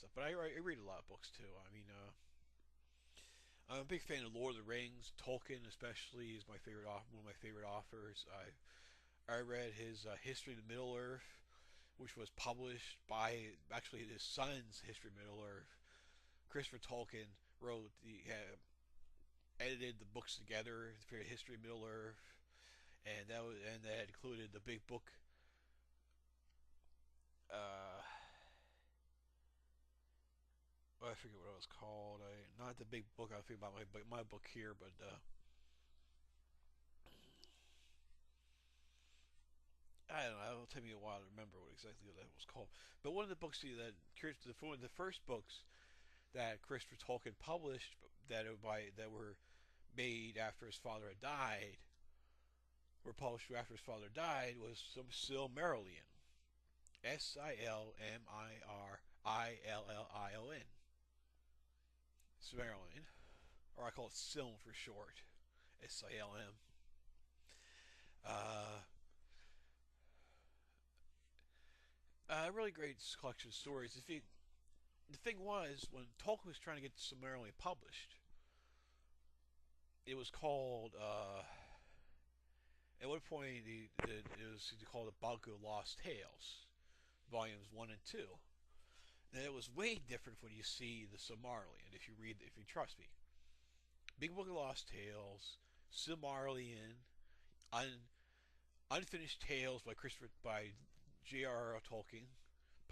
stuff. But I read a lot of books too. I mean, I'm a big fan of Lord of the Rings. Tolkien, especially, is my favorite one of my favorite authors. I read his History of Middle Earth, which was published by actually his son's History of Middle Earth. Christopher Tolkien wrote edited the books together for History of Middle Earth, and that included the big book. Uh, I forget what it was called. Not the big book. I think about my book here, but I don't know. It'll take me a while to remember what exactly that was called. But one of the books one of the first books that Christopher Tolkien published that were made after his father had died, were published after his father died, was some Silmarillion. Silmarillion. Silmarillion, or I call it Silm for short. Silm. Uh, a really great collection of stories. The thing was, when Tolkien was trying to get Silmarillion published, it was called. At one point, it was called the Book of Lost Tales, volumes 1 and 2. And it was way different from when you see the Silmarillion. If you trust me, Big Book of Lost Tales, Silmarillion, Un, Unfinished Tales by J.R.R. Tolkien,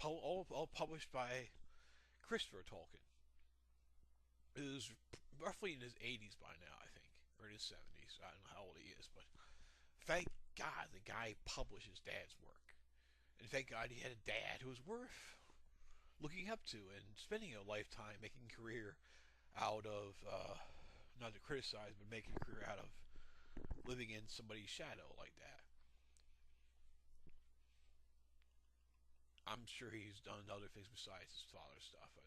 all published by Christopher Tolkien. It was roughly in his 80s by now, I think, or in his 70s. I don't know how old he is, but thank God the guy published his dad's work, and thank God he had a dad who was worth looking up to and spending a lifetime making a career out of. Not to criticize, but making a career out of living in somebody's shadow like that. I'm sure he's done other things besides his father's stuff. But,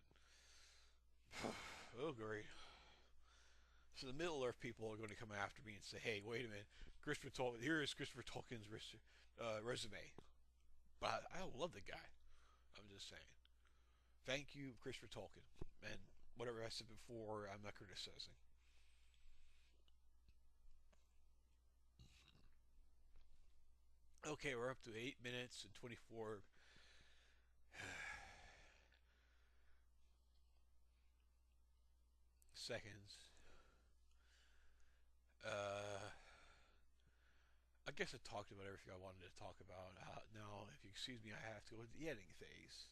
oh, great. So the Middle Earth people are going to come after me and say, "Hey, wait a minute, here is Christopher Tolkien's resume." But I love the guy. I'm just saying. Thank you, Christopher Tolkien, and whatever I said before, I'm not criticizing. Okay, we're up to 8 minutes and 24 seconds. Uh, I guess I talked about everything I wanted to talk about. Now, if you excuse me, I have to go to the editing phase.